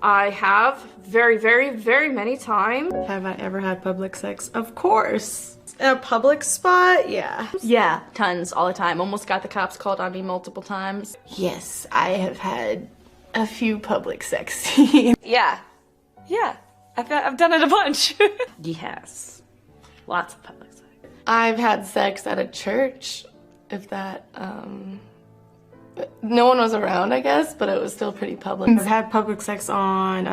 I have very, very, very many times. Have I ever had public sex? Of course. In a public spot? Yeah. Yeah, tons, all the time. Almost got the cops called on me multiple times. Yes, I have had a few public sex scenes. Yeah. I've done it a bunch. Yes. Lots of public sex. I've had sex at a church, if that, no one was around, I guess, but it was still pretty public. I've had public sex on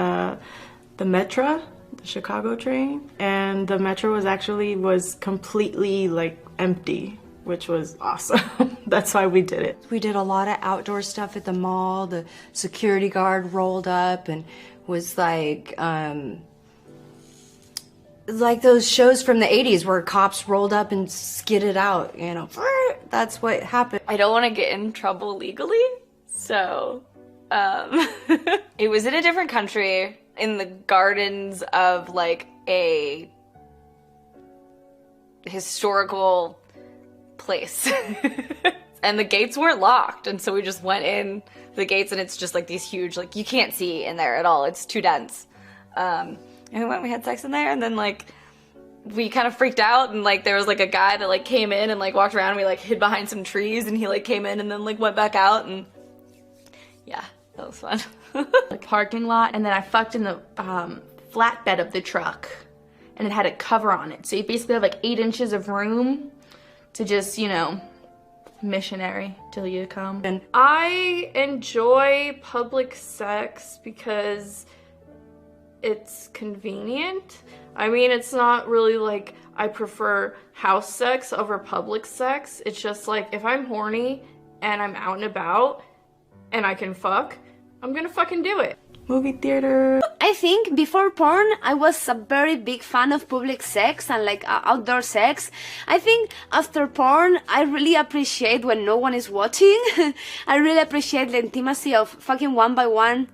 the Metro, the Chicago train, and the Metro was completely like empty, which was awesome. That's why we did it. We did a lot of outdoor stuff at the mall. The security guard rolled up and was like those shows from the 80s where cops rolled up and skidded out, you know. That's what happened. I don't want to get in trouble legally, so it was in a different country in the gardens of like a historical place. And the gates weren't locked, and so we just went in the gates, and it's just like these huge, like you can't see in there at all, it's too dense. And we had sex in there, and then like we kind of freaked out, and like there was like a guy that like came in and like walked around, and we like hid behind some trees, and he like came in and then like went back out, and yeah, that was fun. The parking lot, and then I fucked in the flatbed of the truck, and it had a cover on it, so you basically have like 8 inches of room to just, you know, missionary till you come. And I enjoy public sex because it's convenient. I mean, it's not really like I prefer house sex over public sex. It's just like if I'm horny and I'm out and about and I can fuck, I'm gonna fucking do it. Movie theater. I think before porn, I was a very big fan of public sex and like outdoor sex. I think after porn, I really appreciate when no one is watching. I really appreciate the intimacy of fucking one by one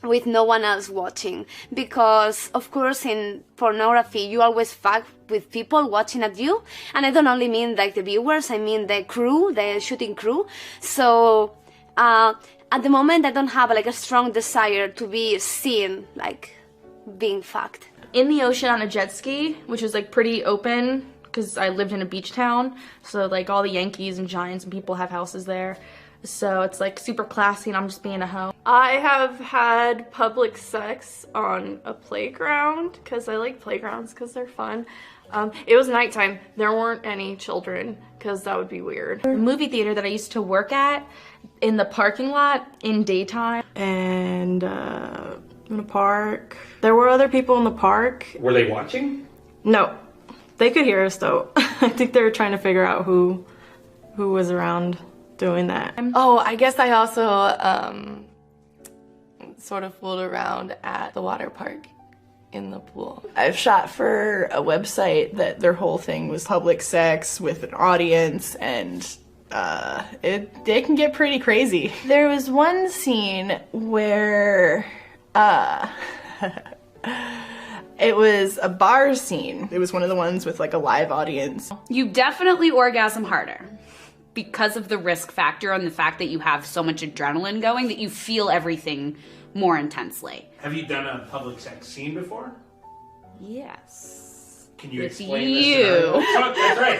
with no one else watching, because of course in pornography you always fuck with people watching at you, and I don't only mean like the viewers, I mean the crew, the shooting crew. So at the moment I don't have like a strong desire to be seen like being fucked. In the ocean on a jet ski, which is like pretty open because I lived in a beach town, so like all the Yankees and Giants and people have houses there. So it's like super classy and I'm just being a hoe. I have had public sex on a playground because I like playgrounds because they're fun. It was nighttime. There weren't any children because that would be weird. A movie theater that I used to work at, in the parking lot in daytime. And in a park. There were other people in the park. Were they watching? No. They could hear us though. I think they were trying to figure out who was around doing that. Oh, I guess I also sort of fooled around at the water park in the pool. I've shot for a website that their whole thing was public sex with an audience, and it can get pretty crazy. There was one scene where it was a bar scene. It was one of the ones with like a live audience. You definitely orgasm harder because of the risk factor and the fact that you have so much adrenaline going that you feel everything more intensely. Have you done a public sex scene before? Yes. Can you With explain you. this? Oh, that's right.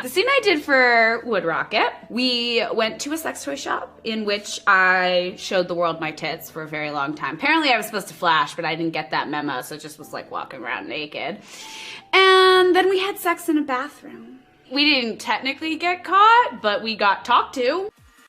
The scene I did for Wood Rocket, we went to a sex toy shop in which I showed the world my tits for a very long time. Apparently I was supposed to flash, but I didn't get that memo, so it just was like walking around naked. And then we had sex in a bathroom. We didn't technically get caught, but we got talked to.